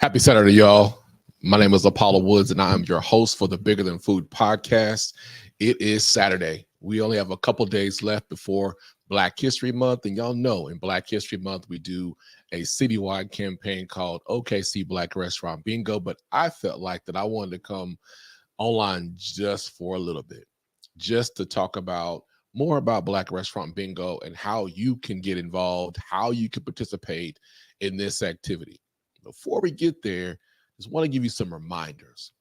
Happy Saturday, y'all. My name is Apollo Woods, and I am your host for the Bigger Than Food podcast. It is Saturday. We only have a couple days left before Black History Month, and y'all know in Black History Month, we do a citywide campaign called OKC Black Restaurant Bingo, but I felt like that I wanted to come online just for a little bit, just to talk about more about Black Restaurant Bingo and how you can get involved, how you can participate in this activity. Before we get there, just want to give you some reminders.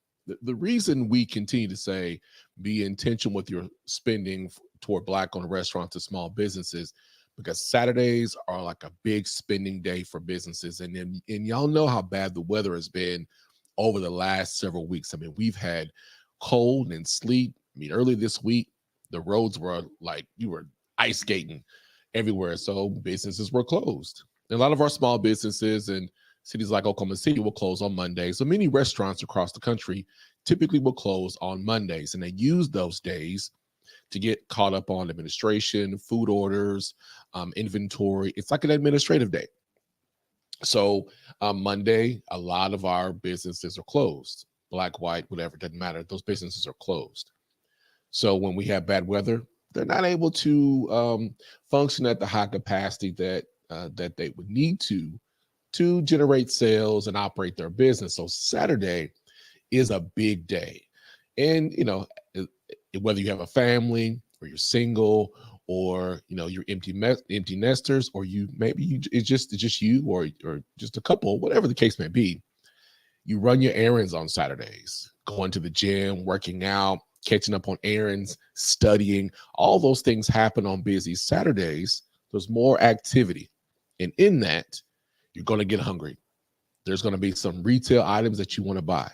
The reason we continue to say be intentional with your spending toward Black-owned restaurants and small businesses, because Saturdays are like a big spending day for businesses. And y'all know how bad the weather has been over the last several weeks. I mean, we've had cold and sleet. I mean, early this week, the roads were like you were ice skating everywhere. So businesses were closed. And a lot of our small businesses and cities like Oklahoma City will close on Mondays. So many restaurants across the country typically will close on Mondays, and they use those days to get caught up on administration, food orders, inventory. It's like an administrative day. So Monday, a lot of our businesses are closed. Black, white, whatever, doesn't matter. Those businesses are closed. So when we have bad weather, they're not able to function at the high capacity that they would need to generate sales and operate their business. So Saturday is a big day. And, whether you have a family or you're single or, you're empty nesters, or it's just you or just a couple, whatever the case may be, you run your errands on Saturdays, going to the gym, working out, catching up on errands, studying. All those things happen on busy Saturdays. There's more activity. And in that, you're going to get hungry. There's going to be some retail items that you want to buy.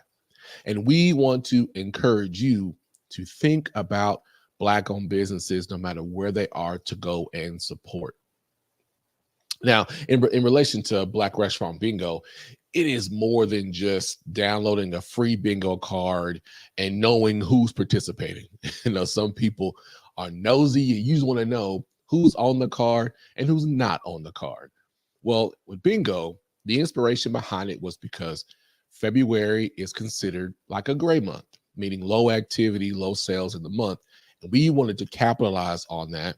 And we want to encourage you to think about Black-owned businesses, no matter where they are, to go and support. Now, in relation to Black Restaurant Bingo, it is more than just downloading a free bingo card and knowing who's participating. Some people are nosy, and you just want to know who's on the card and who's not on the card. Well, with bingo, the inspiration behind it was because February is considered like a gray month, meaning low activity, low sales in the month. And we wanted to capitalize on that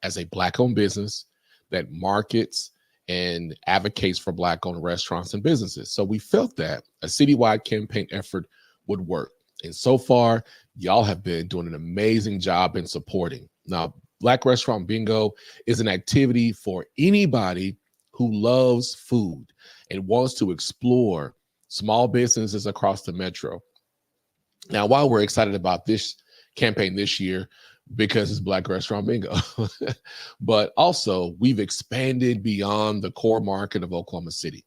as a Black-owned business that markets and advocates for Black-owned restaurants and businesses. So we felt that a citywide campaign effort would work. And so far, y'all have been doing an amazing job in supporting. Now, Black Restaurant Bingo is an activity for anybody who loves food and wants to explore small businesses across the metro. Now, while we're excited about this campaign this year because it's Black Restaurant Bingo, but also we've expanded beyond the core market of Oklahoma City.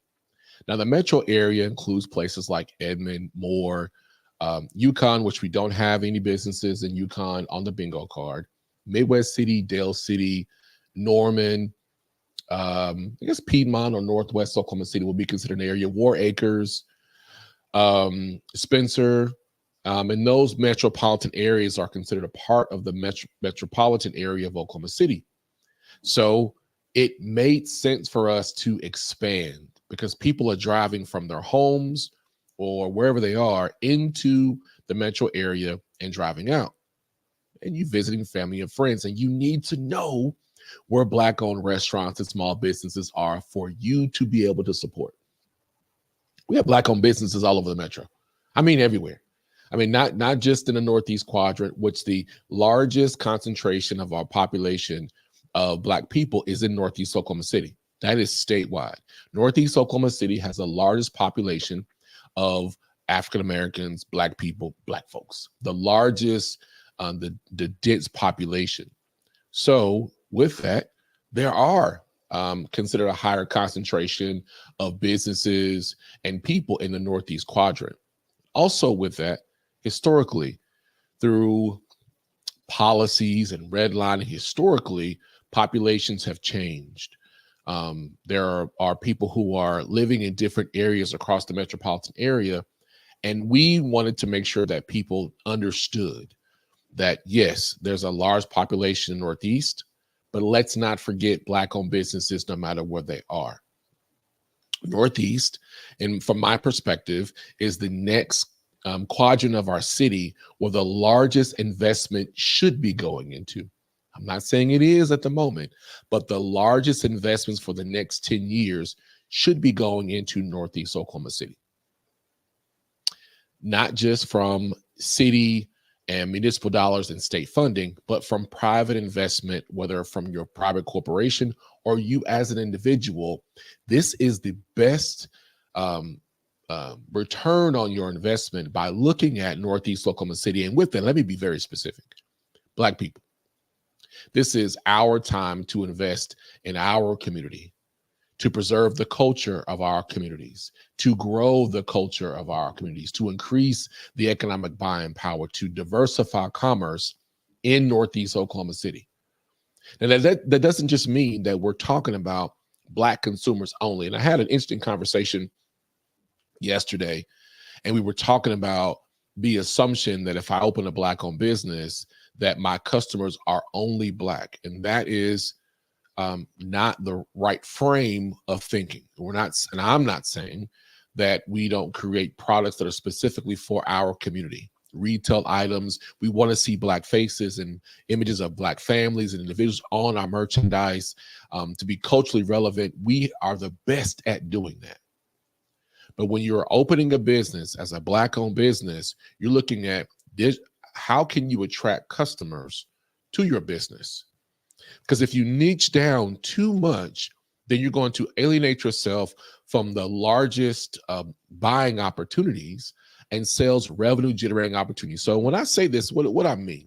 Now, the metro area includes places like Edmond, Moore, Yukon, which we don't have any businesses in Yukon on the bingo card, Midwest City, Dale City, Norman, I guess Piedmont or Northwest Oklahoma City will be considered an area, War Acres, Spencer, and those metropolitan areas are considered a part of the metropolitan area of Oklahoma City. So it made sense for us to expand because people are driving from their homes or wherever they are into the metro area and driving out. And you visiting family and friends, and you need to know where Black-owned restaurants and small businesses are for you to be able to support. We have Black-owned businesses all over the metro. I mean, everywhere. I mean, not just in the Northeast quadrant, which the largest concentration of our population of Black people is in Northeast Oklahoma City. That is statewide. Northeast Oklahoma City has the largest population of African Americans, Black people, Black folks, the largest, the dense population. So with that, there are considered a higher concentration of businesses and people in the Northeast quadrant. Also with that, historically, through policies and redlining, historically, populations have changed. There are people who are living in different areas across the metropolitan area, and we wanted to make sure that people understood that, yes, there's a large population in the Northeast, but let's not forget Black-owned businesses no matter where they are. Northeast, and from my perspective, is the next quadrant of our city where the largest investment should be going into. I'm not saying it is at the moment, but the largest investments for the next 10 years should be going into Northeast Oklahoma City. Not just from city and municipal dollars and state funding, but from private investment, whether from your private corporation or you as an individual. This is the best return on your investment by looking at Northeast Oklahoma City. And with that, let me be very specific. Black people, this is our time to invest in our community, to preserve the culture of our communities, to grow the culture of our communities, to increase the economic buying power, to diversify commerce in Northeast Oklahoma City. And that doesn't just mean that we're talking about Black consumers only. And I had an interesting conversation yesterday, and we were talking about the assumption that if I open a Black-owned business, that my customers are only Black. And that is not the right frame of thinking. We're not, and I'm not saying that we don't create products that are specifically for our community. Retail items, we want to see Black faces and images of Black families and individuals on our merchandise to be culturally relevant. We are the best at doing that. But when you're opening a business as a Black-owned business, you're looking at this, how can you attract customers to your business? Because if you niche down too much, then you're going to alienate yourself from the largest buying opportunities and sales revenue generating opportunities. So when I say this, what I mean,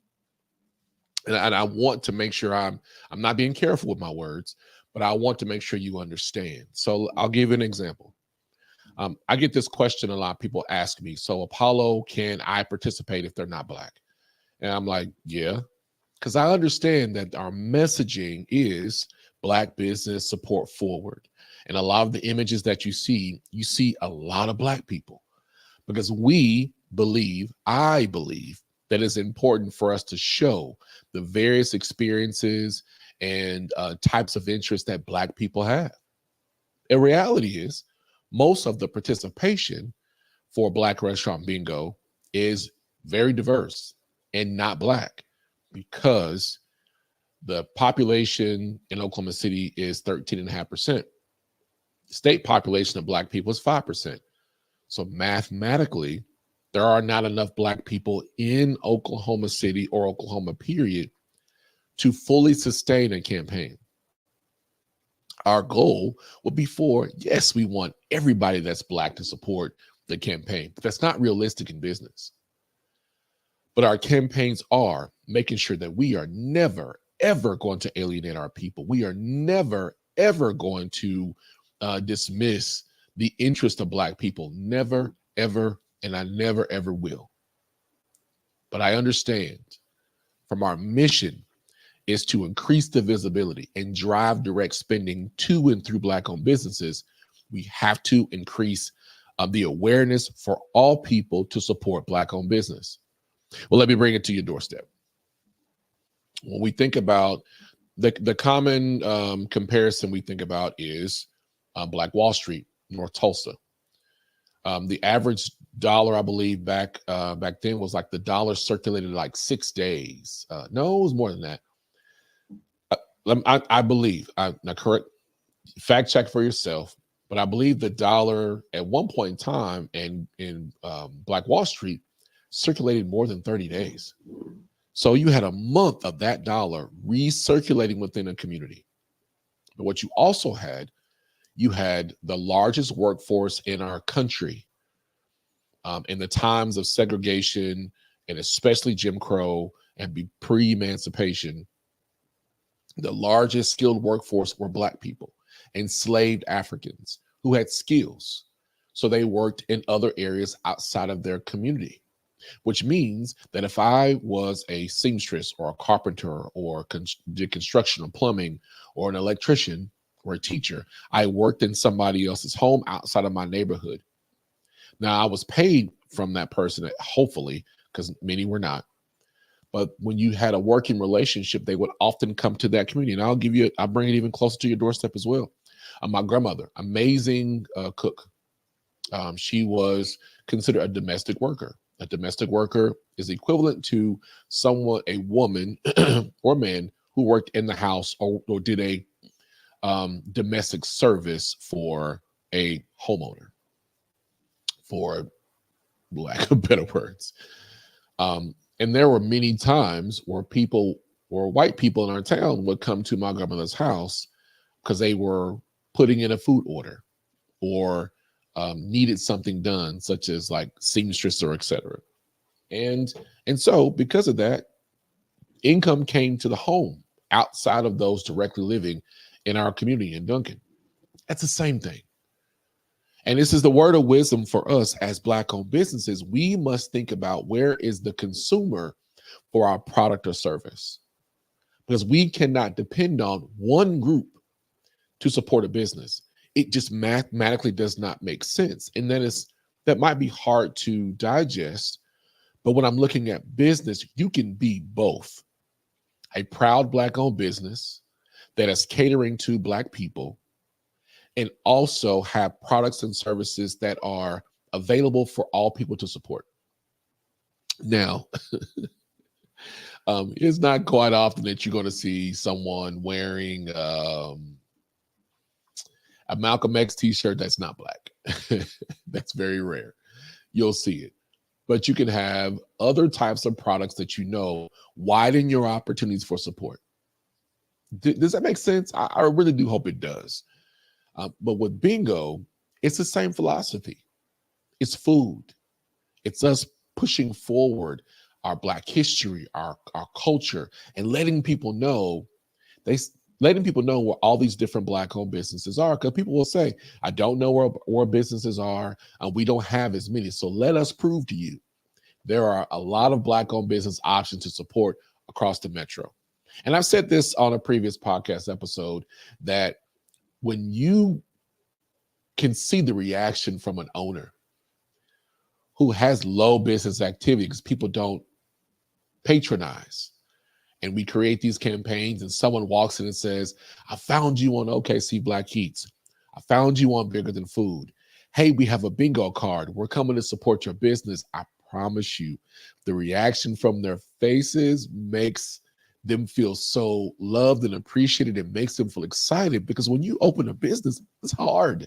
and I want to make sure I'm not being careful with my words, but I want to make sure you understand. So I'll give you an example. I get this question a lot. People ask me, so Apollo, can I participate if they're not Black? And I'm like, yeah. Because I understand that our messaging is Black business support forward. And a lot of the images that you see a lot of Black people. Because I believe that it's important for us to show the various experiences and types of interests that Black people have. The reality is, most of the participation for Black Restaurant Bingo is very diverse and not Black, because the population in Oklahoma City is 13.5%. State population of Black people is 5%. So mathematically, there are not enough Black people in Oklahoma City or Oklahoma, period, to fully sustain a campaign. Our goal would be yes, we want everybody that's Black to support the campaign, but that's not realistic in business. But our campaigns are making sure that we are never, ever going to alienate our people. We are never, ever going to dismiss the interest of Black people. Never, ever, and I never, ever will. But I understand from our mission is to increase the visibility and drive direct spending to and through Black-owned businesses. We have to increase the awareness for all people to support Black-owned business. Well, let me bring it to your doorstep. When we think about the common comparison we think about is Black Wall Street, North Tulsa. The average dollar, I believe, back then was like the dollar circulated like 6 days. No, it was more than that. I believe, now correct, fact check for yourself, but I believe the dollar at one point in time in Black Wall Street circulated more than 30 days. So you had a month of that dollar recirculating within a community. But what you also had, you had the largest workforce in our country in the times of segregation, and especially Jim Crow and pre-emancipation. The largest skilled workforce were Black people, enslaved Africans who had skills. So they worked in other areas outside of their community, which means that if I was a seamstress or a carpenter or did construction or plumbing or an electrician or a teacher, I worked in somebody else's home outside of my neighborhood. Now, I was paid from that person, hopefully, because many were not. But when you had a working relationship, they would often come to that community. And I'll bring it even closer to your doorstep as well. My grandmother, amazing cook. She was considered a domestic worker. A domestic worker is equivalent to someone, a woman or man who worked in the house or did a domestic service for a homeowner, for lack of better words. And there were many times where people or white people in our town would come to my grandmother's house because they were putting in a food order or needed something done, such as like seamstress or etc. And so because of that, income came to the home outside of those directly living in our community in Duncan. That's the same thing. And this is the word of wisdom for us as Black-owned businesses. We must think about where is the consumer for our product or service, because we cannot depend on one group to support a business. It just mathematically does not make sense. And that might be hard to digest. But when I'm looking at business, you can be both a proud Black-owned business that is catering to Black people and also have products and services that are available for all people to support. Now, it's not quite often that you're going to see someone wearing a Malcolm X t-shirt that's not Black. That's very rare. You'll see it. But you can have other types of products that widen your opportunities for support. Does that make sense? I really do hope it does. But with bingo, it's the same philosophy. It's food. It's us pushing forward our Black history, our culture, and letting people know where all these different Black-owned businesses are. Because people will say, I don't know where businesses are, and we don't have as many. So let us prove to you there are a lot of Black-owned business options to support across the metro. And I've said this on a previous podcast episode that when you can see the reaction from an owner who has low business activity because people don't patronize, and we create these campaigns and someone walks in and says, I found you on OKC Black Eats. I found you on Bigger Than Food. Hey, we have a bingo card. We're coming to support your business. I promise you, the reaction from their faces makes them feel so loved and appreciated. It makes them feel excited, because when you open a business, it's hard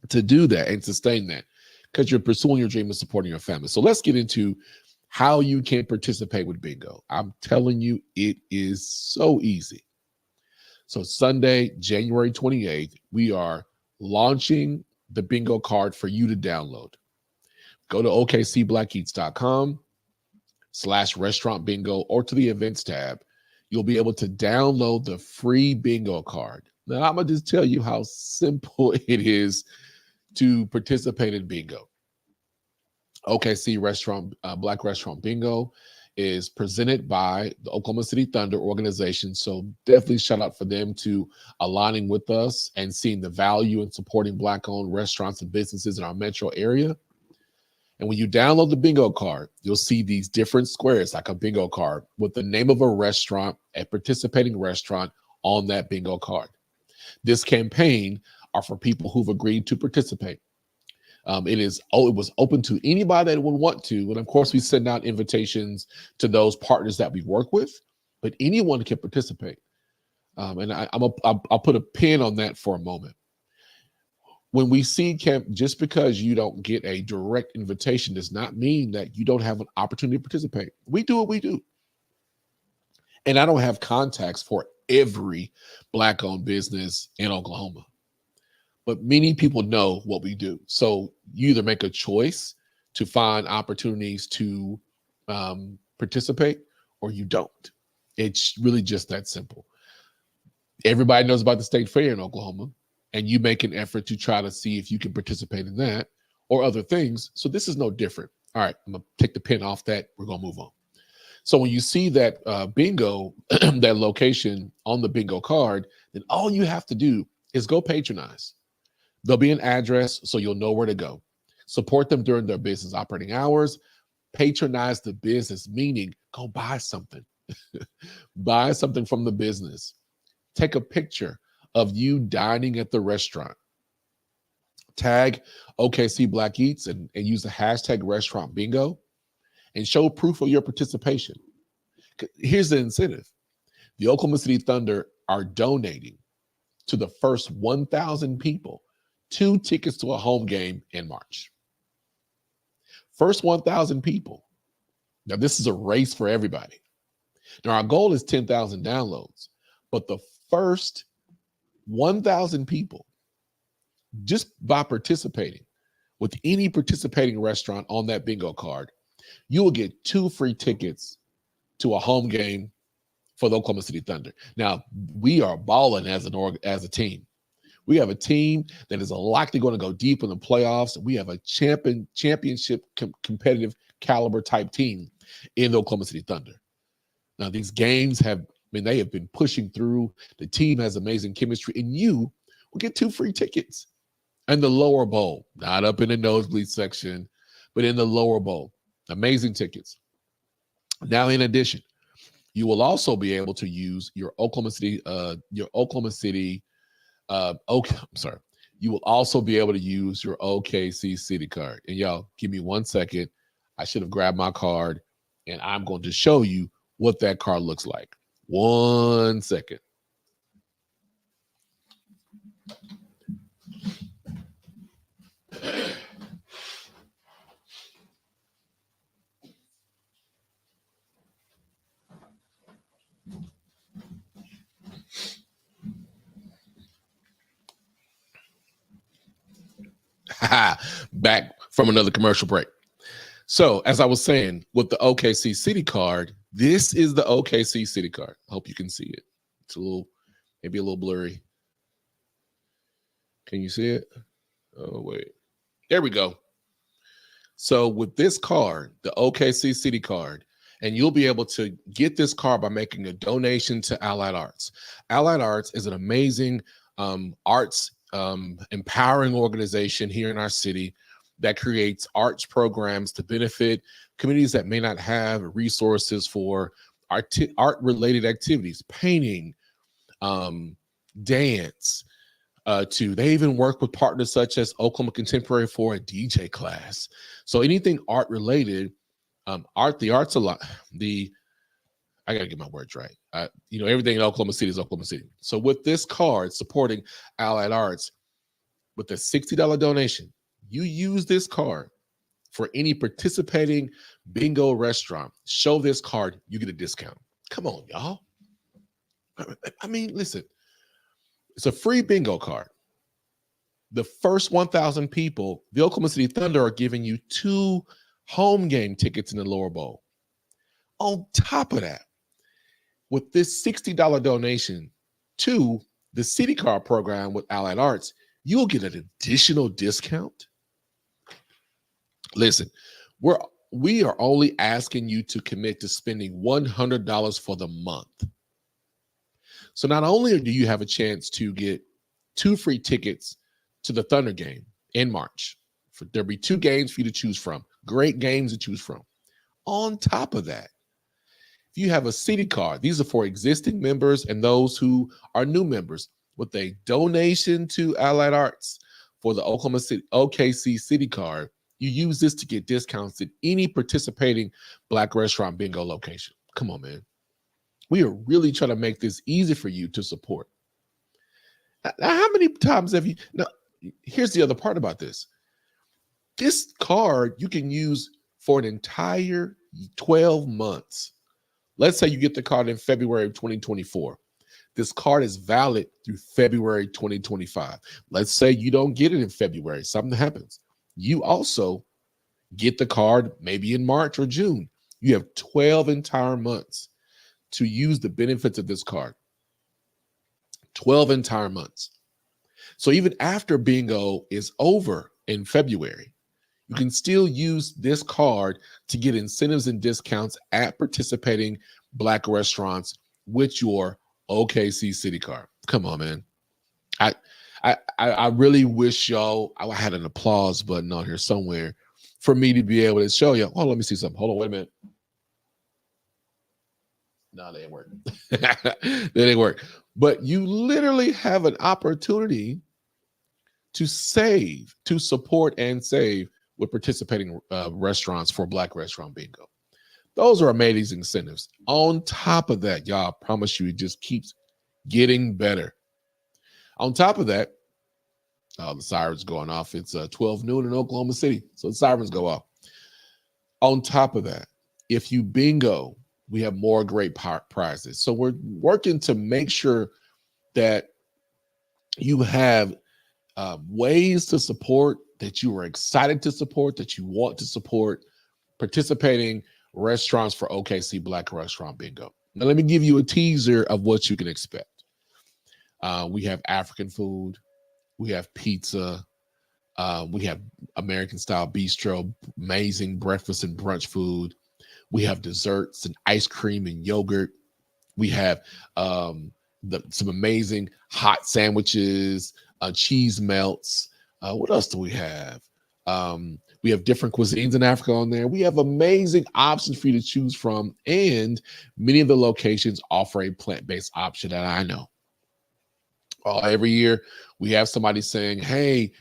to do that and sustain that because you're pursuing your dream and supporting your family. So let's get into how you can participate with bingo. I'm telling you, it is so easy. So Sunday, January 28th, we are launching the bingo card for you to download. Go to okcblackeats.com/restaurant bingo or to the events tab. You'll be able to download the free bingo card. Now, I'm going to just tell you how simple it is to participate in bingo. OKC Black Restaurant Bingo is presented by the Oklahoma City Thunder organization. So definitely shout out for them to aligning with us and seeing the value in supporting Black-owned restaurants and businesses in our metro area. And when you download the bingo card, you'll see these different squares like a bingo card with the name of a restaurant, a participating restaurant on that bingo card. This campaign are for people who've agreed to participate. It was open to anybody that would want to. And of course, we send out invitations to those partners that we work with, but anyone can participate. And I'll put a pin on that for a moment. When we see just because you don't get a direct invitation does not mean that you don't have an opportunity to participate. We do what we do. And I don't have contacts for every Black-owned business in Oklahoma. But many people know what we do. So you either make a choice to find opportunities to participate or you don't. It's really just that simple. Everybody knows about the state fair in Oklahoma, and you make an effort to try to see if you can participate in that or other things. So this is no different. All right, I'm going to take the pin off that. We're going to move on. So when you see that bingo, that location on the bingo card, then all you have to do is go patronize. There'll be an address, so you'll know where to go. Support them during their business operating hours. Patronize the business, meaning go buy something. Buy something from the business. Take a picture of you dining at the restaurant. Tag OKC Black Eats and use the hashtag restaurant bingo and show proof of your participation. Here's the incentive. The Oklahoma City Thunder are donating to the first 1,000 people 2 tickets to a home game in March. First 1,000 people. Now, this is a race for everybody. Now, our goal is 10,000 downloads, but the first 1,000 people, just by participating with any participating restaurant on that bingo card, you will get 2 free tickets to a home game for the Oklahoma City Thunder. Now, we are balling as a team. We have a team that is likely going to go deep in the playoffs. We have a championship competitive caliber type team in the Oklahoma City Thunder. Now, these games they have been pushing through. The team has amazing chemistry, and you will get 2 free tickets. And the lower bowl, not up in the nosebleed section, but in the lower bowl. Amazing tickets. Now, in addition, you will also be able to use your you will also be able to use your OKC City card. And y'all, give me 1 second. I should have grabbed my card, and I'm going to show you what that card looks like. 1 second. Back from another commercial break. So, as I was saying, with the OKC City card, this is the OKC City card. I hope you can see it. It's maybe a little blurry. Can you see it? Oh, wait. There we go. So, with this card, the OKC City card, and you'll be able to get this card by making a donation to Allied Arts. Allied Arts is an amazing arts empowering organization here in our city that creates arts programs to benefit communities that may not have resources for art-related activities, painting, dance. They even work with partners such as Oklahoma Contemporary for a DJ class. So anything art-related, the arts a lot. I gotta get my words right. Everything in Oklahoma City is Oklahoma City. So with this card supporting Allied Arts, with a $60 donation, you use this card for any participating bingo restaurant. Show this card, you get a discount. Come on, y'all. I mean, listen, it's a free bingo card. The first 1,000 people, the Oklahoma City Thunder are giving you 2 home game tickets in the lower bowl. On top of that, with this $60 donation to the City Card program with Allied Arts, you'll get an additional discount. Listen, we are only asking you to commit to spending $100 for the month. So not only do you have a chance to get 2 free tickets to the Thunder game in March, there'll be 2 games for you to choose from, great games to choose from. On top of that, if you have a City card, these are for existing members and those who are new members, with a donation to Allied Arts for the Oklahoma City OKC City card, you use this to get discounts at any participating Black Restaurant Bingo location. Come on, man. We are really trying to make this easy for you to support. Now, how many times have you? Now, here's the other part about this. This card you can use for an entire 12 months. Let's say you get the card in February of 2024. This card is valid through February 2025. Let's say you don't get it in February. Something happens. You also get the card maybe in March or June. You have 12 entire months to use the benefits of this card. 12 entire months. So even after bingo is over in February, you can still use this card to get incentives and discounts at participating Black restaurants with your OKC City card. Come on, man. I really wish y'all, I had an applause button on here somewhere for me to be able to show you. Oh, let me see something. Hold on, wait a minute. No, that didn't work. That didn't work. But you literally have an opportunity to save, to support and save with participating restaurants for Black Restaurant Bingo. Those are amazing incentives. On top of that, y'all, I promise you, it just keeps getting better. On top of that, the sirens going off. It's 12 noon in Oklahoma City, so the sirens go off. On top of that, if you bingo, we have more great prizes. So we're working to make sure that you have ways to support, that you are excited to support, that you want to support participating restaurants for OKC Black Restaurant Bingo. Now, let me give you a teaser of what you can expect. We have African food, we have pizza, we have American style bistro, amazing breakfast and brunch food. We have desserts and ice cream and yogurt. We have some amazing hot sandwiches, cheese melts. What else do we have? We have different cuisines in Africa on there. We have amazing options for you to choose from. And many of the locations offer a plant-based option that I know. Every year we have somebody saying, hey,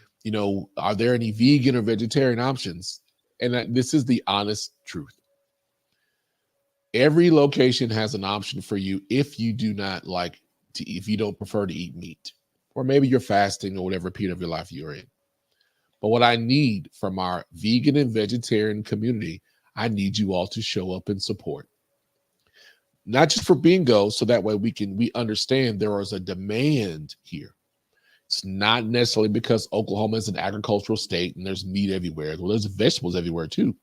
are there any vegan or vegetarian options? And this is the honest truth. Every location has an option for you if you do not if you don't prefer to eat meat, or maybe you're fasting or whatever period of your life you're in. But what I need from our vegan and vegetarian community, I need you all to show up and support. Not just for bingo, so that way we understand there is a demand here. It's not necessarily because Oklahoma is an agricultural state and there's meat everywhere. Well, there's vegetables everywhere too.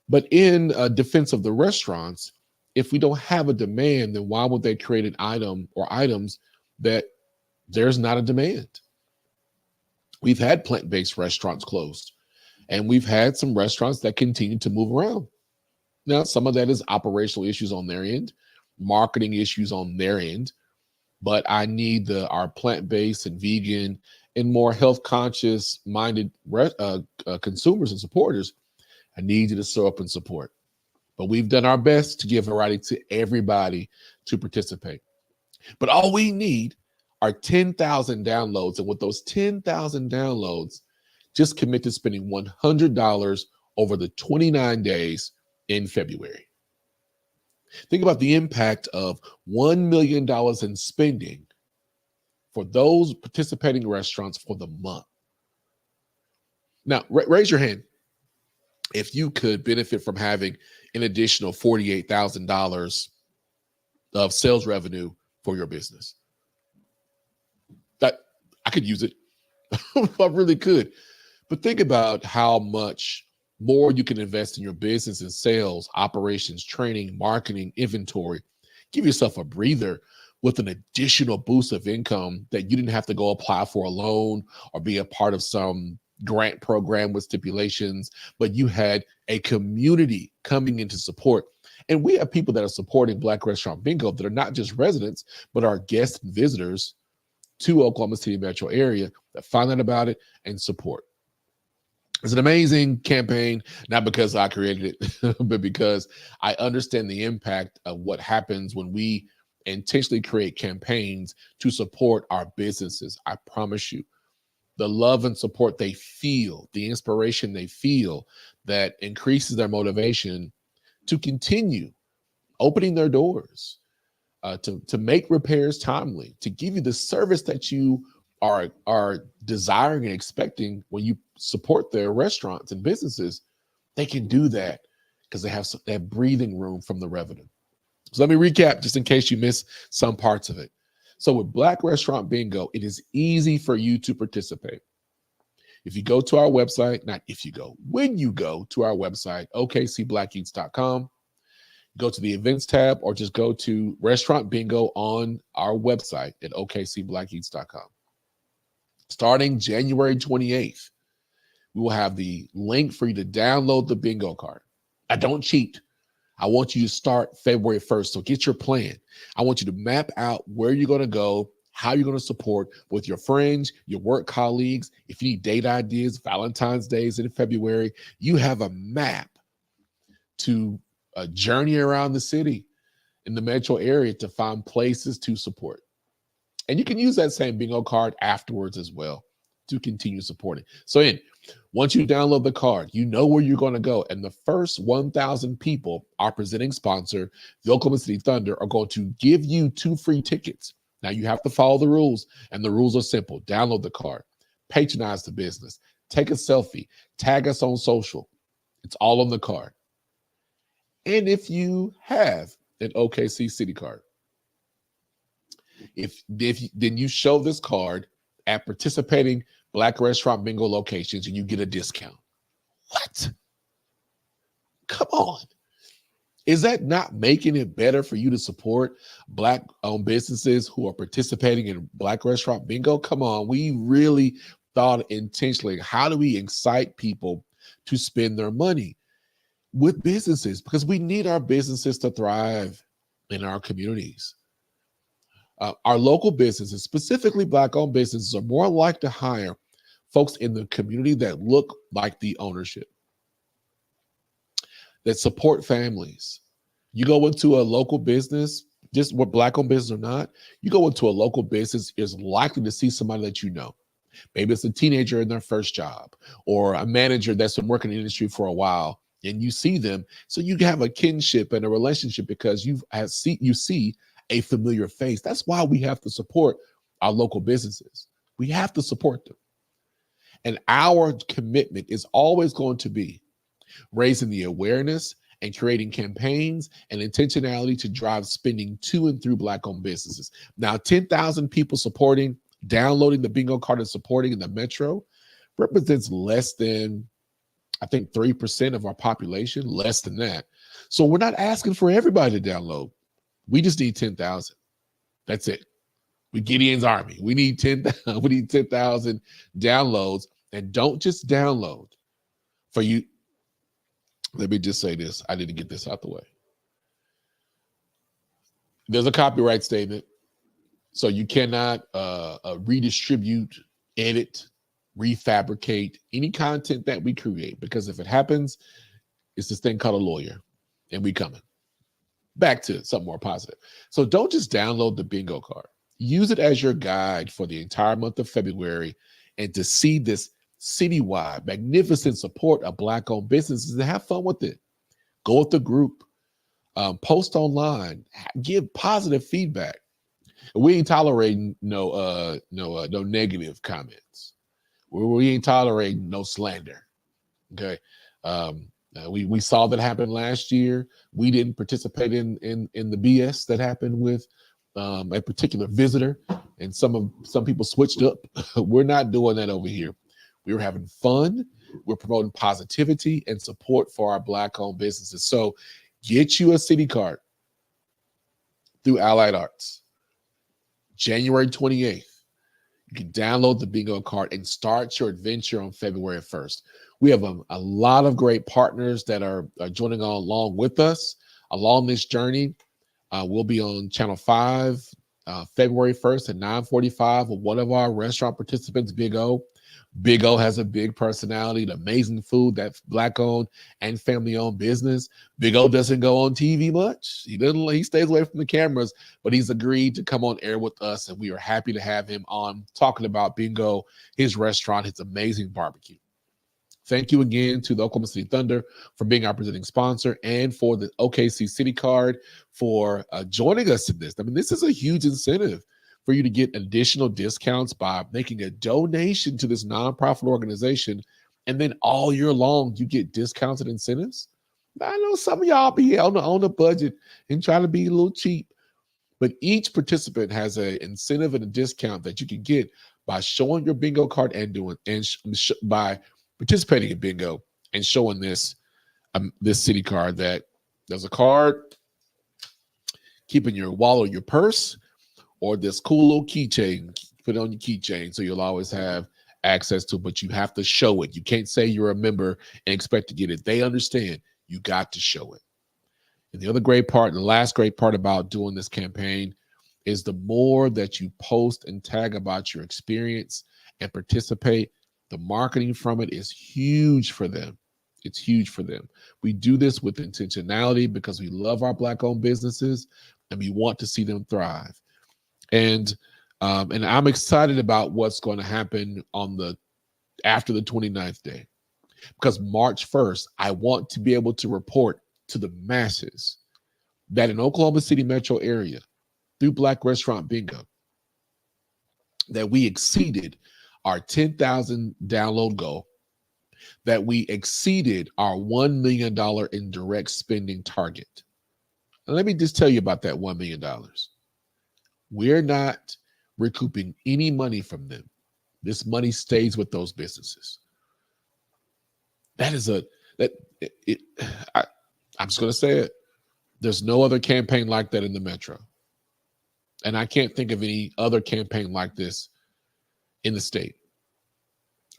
But in defense of the restaurants, if we don't have a demand, then why would they create an item or items that there's not a demand? We've had plant-based restaurants closed, and we've had some restaurants that continue to move around. Now, some of that is operational issues on their end, marketing issues on their end, but I need our plant-based and vegan and more health-conscious minded consumers and supporters. I need you to show up and support. But we've done our best to give variety to everybody to participate. But all we need are 10,000 downloads. And with those 10,000 downloads, just commit to spending $100 over the 29 days in February. Think about the impact of $1 million in spending for those participating restaurants for the month. Now, raise your hand if you could benefit from having an additional $48,000 of sales revenue for your business. That I could use it. I really could. But think about how much more you can invest in your business in sales, operations, training, marketing, inventory. Give yourself a breather with an additional boost of income that you didn't have to go apply for a loan or be a part of some grant program with stipulations, but you had a community coming in to support. And we have people that are supporting Black Restaurant Bingo that are not just residents, but are guests and visitors to Oklahoma City metro area that find out about it and support. It's an amazing campaign, not because I created it, but because I understand the impact of what happens when we intentionally create campaigns to support our businesses. I promise you, the love and support they feel, the inspiration they feel, that increases their motivation to continue opening their doors, to make repairs timely, to give you the service that you are desiring and expecting when you support their restaurants and businesses. They can do that because they have that breathing room from the revenue. So let me recap just in case you missed some parts of it. So with Black Restaurant Bingo, it is easy for you to participate. If you go to our website, when you go to our website, okcblackeats.com, go to the events tab or just go to Restaurant Bingo on our website at okcblackeats.com. Starting January 28th, we will have the link for you to download the bingo card. I don't cheat. I want you to start February 1st. So get your plan. I want you to map out where you're going to go, how you're going to support with your friends, your work colleagues. If you need date ideas, Valentine's Day is in February, you have a map to journey around the city in the metro area to find places to support. And you can use that same bingo card afterwards as well to continue supporting. So once you download the card, you know where you're going to go. And the first 1,000 people, our presenting sponsor, the Oklahoma City Thunder, are going to give you 2 free tickets. Now you have to follow the rules, and the rules are simple. Download the card, patronize the business, take a selfie, tag us on social. It's all on the card. And if you have an OKC City card, then you show this card at participating Black Restaurant Bingo locations and you get a discount. What? Come on. Is that not making it better for you to support Black-owned businesses who are participating in Black Restaurant Bingo? Come on. We really thought intentionally, how do we excite people to spend their money with businesses? Because we need our businesses to thrive in our communities. Our local businesses, specifically Black-owned businesses, are more likely to hire folks in the community that look like the ownership, that support families. You go into a local business, just what Black-owned business or not, you go into a local business, is likely to see somebody that you know. Maybe it's a teenager in their first job or a manager that's been working in the industry for a while, and you see them. So you have a kinship and a relationship because you see a familiar face. That's why we have to support our local businesses. We have to support them. And our commitment is always going to be raising the awareness and creating campaigns and intentionality to drive spending to and through Black-owned businesses. Now, 10,000 people supporting, downloading the bingo card and supporting in the metro represents less than, I think, 3% of our population, less than that. So we're not asking for everybody to download. We just need 10,000. That's it. We Gideon's army. We need 10,000. We need 10,000 downloads, and don't just download. For you, let me just say this. I need to get this out the way. There's a copyright statement, so you cannot redistribute, edit, refabricate any content that we create, because if it happens, it's this thing called a lawyer, and we coming. Back to something more positive. So don't just download the bingo card. Use it as your guide for the entire month of February, and to see this citywide magnificent support of Black-owned businesses, and have fun with it. Go with the group, post online, give positive feedback. We ain't tolerating no negative comments. We ain't tolerating no slander. Okay. We saw that happen last year. We didn't participate in the BS that happened with a particular visitor, and some people switched up. We're not doing that over here. We were having fun. We're promoting positivity and support for our Black-owned businesses. So get you a city card through Allied Arts. January 28th. You can download the bingo card and start your adventure on February 1st. We have a lot of great partners that are joining along with us along this journey. We'll be on Channel 5 February 1st at 9:45 with one of our restaurant participants, Big O. Big O has a big personality, amazing food, that's Black-owned and family-owned business. Big O doesn't go on TV much. He stays away from the cameras, but he's agreed to come on air with us, and we are happy to have him on talking about Bingo, his restaurant, his amazing barbecue. Thank you again to the Oklahoma City Thunder for being our presenting sponsor, and for the OKC City Card for joining us in this. I mean, this is a huge incentive for you to get additional discounts by making a donation to this nonprofit organization. And then all year long, you get discounts and incentives. I know some of y'all be on a budget and try to be a little cheap, but each participant has an incentive and a discount that you can get by showing your bingo card and by participating in bingo and showing this city card. That there's a card, keep in your wallet or your purse, or this cool little keychain, put it on your keychain so you'll always have access to it, but you have to show it. You can't say you're a member and expect to get it. They understand you got to show it. And the other great part, the last great part about doing this campaign, is the more that you post and tag about your experience and participate, the marketing from it is huge for them. It's huge for them. We do this with intentionality because we love our Black-owned businesses and we want to see them thrive. And I'm excited about what's going to happen after the 29th day, because March 1st, I want to be able to report to the masses that in Oklahoma City metro area, through Black Restaurant Bingo, that we exceeded our 10,000 download goal, that we exceeded our $1 million in direct spending target. And let me just tell you about that $1 million. We're not recouping any money from them. This money stays with those businesses. I'm just going to say it. There's no other campaign like that in the metro. And I can't think of any other campaign like this in the state.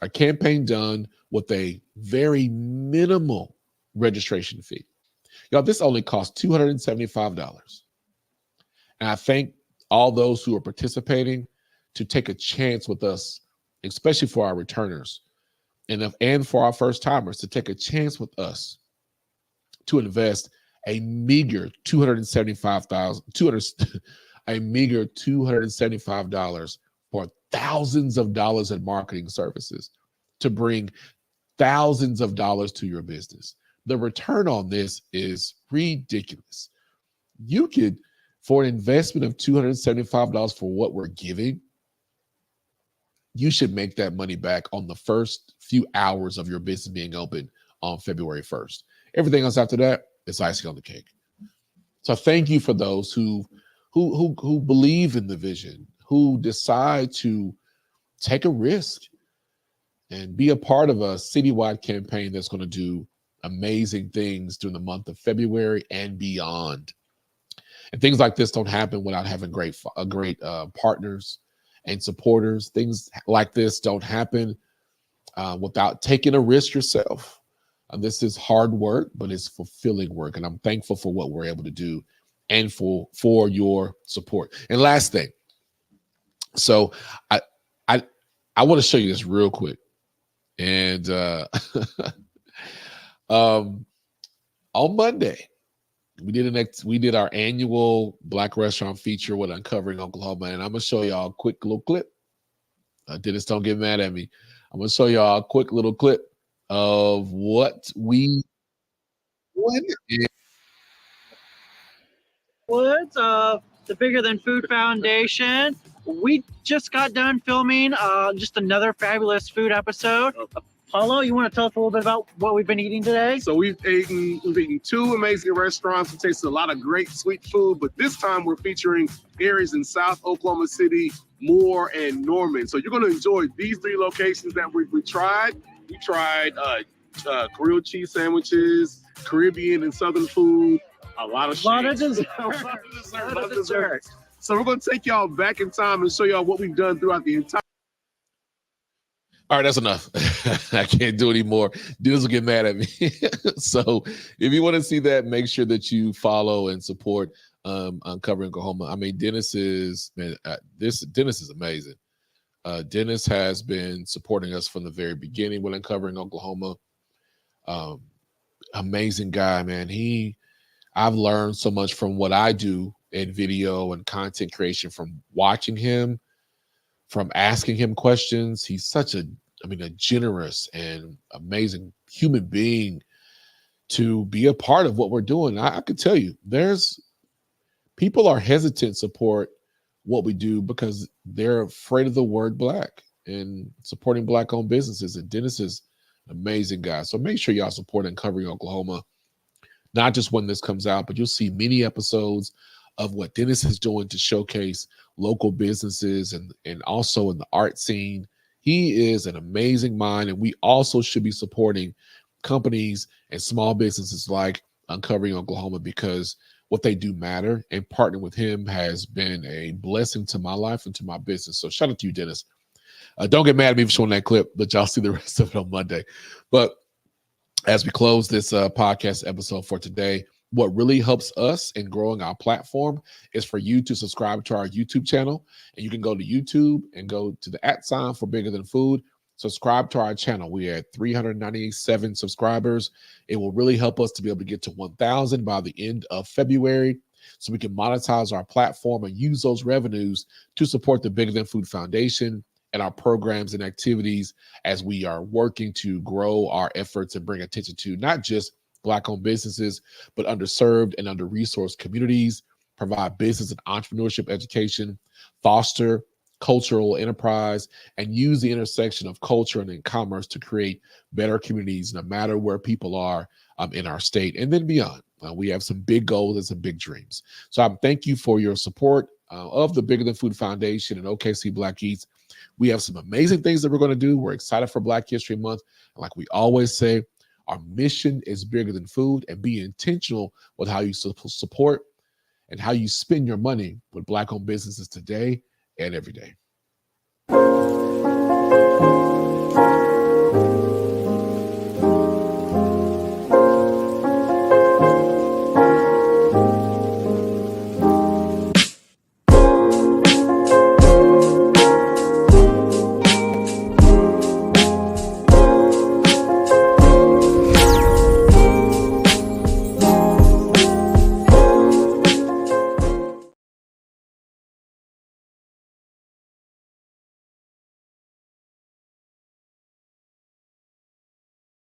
A campaign done with a very minimal registration fee. Y'all, this only costs $275. And I thank all those who are participating to take a chance with us, especially for our returners and for our first timers, to take a chance with us to invest a meager $275 for thousands of dollars in marketing services to bring thousands of dollars to your business. The return on this is ridiculous. You could, for an investment of $275 for what we're giving, you should make that money back on the first few hours of your business being open on February 1st. Everything else after that is icing on the cake. So thank you for those who believe in the vision, who decide to take a risk and be a part of a citywide campaign that's going to do amazing things during the month of February and beyond. And things like this don't happen without having great partners and supporters. Things like this don't happen without taking a risk yourself. This is hard work, but it's fulfilling work. And I'm thankful for what we're able to do and for your support. And last thing, so I want to show you this real quick. And on Monday, we did our annual Black Restaurant feature with Uncovering Oklahoma, and I'm gonna show y'all a quick little clip. Dennis, don't get mad at me. I'm gonna show y'all a quick little clip of what we Woods of the Bigger Than Food Foundation. We just got done filming just another fabulous food episode. Paulo, you want to tell us a little bit about what we've been eating today? So we've eaten two amazing restaurants. We tasted a lot of great sweet food, but this time we're featuring areas in South Oklahoma City, Moore, and Norman. So you're going to enjoy these three locations that we tried. We tried grilled cheese sandwiches, Caribbean and Southern food, a lot of dessert. So we're going to take y'all back in time and show y'all what we've done throughout the entire. All right, that's enough. I can't do any more. Dennis will get mad at me. So if you want to see that, make sure that you follow and support Uncovering Oklahoma. I mean, Dennis is amazing. Dennis has been supporting us from the very beginning with Uncovering Oklahoma. Amazing guy, man. I've learned so much from what I do in video and content creation from watching him, from asking him questions. He's such a generous and amazing human being to be a part of what we're doing. I could tell you, people are hesitant to support what we do because they're afraid of the word Black and supporting Black-owned businesses. And Dennis is an amazing guy. So make sure y'all support Uncovering Oklahoma, not just when this comes out, but you'll see many episodes of what Dennis is doing to showcase local businesses and also in the art scene. He is an amazing mind, and we also should be supporting companies and small businesses like Uncovering Oklahoma because what they do matter, and partnering with him has been a blessing to my life and to my business. So shout out to you, Dennis. Don't get mad at me for showing that clip, but y'all see the rest of it on Monday. But as we close this podcast episode for today, what really helps us in growing our platform is for you to subscribe to our YouTube channel. And you can go to YouTube and go to the @ for Bigger Than Food. subscribe to our channel. We are at 397 subscribers. It will really help us to be able to get to 1,000 by the end of February, so we can monetize our platform and use those revenues to support the Bigger Than Food Foundation and our programs and activities as we are working to grow our efforts and bring attention to not just Black-owned businesses, but underserved and under-resourced communities, provide business and entrepreneurship education, foster cultural enterprise, and use the intersection of culture and commerce to create better communities no matter where people are in our state and then beyond. We have some big goals and some big dreams. So I thank you for your support of the Bigger Than Food Foundation and OKC Black Eats. We have some amazing things that we're going to do. We're excited for Black History Month. And like we always say, our mission is bigger than food, and be intentional with how you support and how you spend your money with Black-owned businesses today and every day.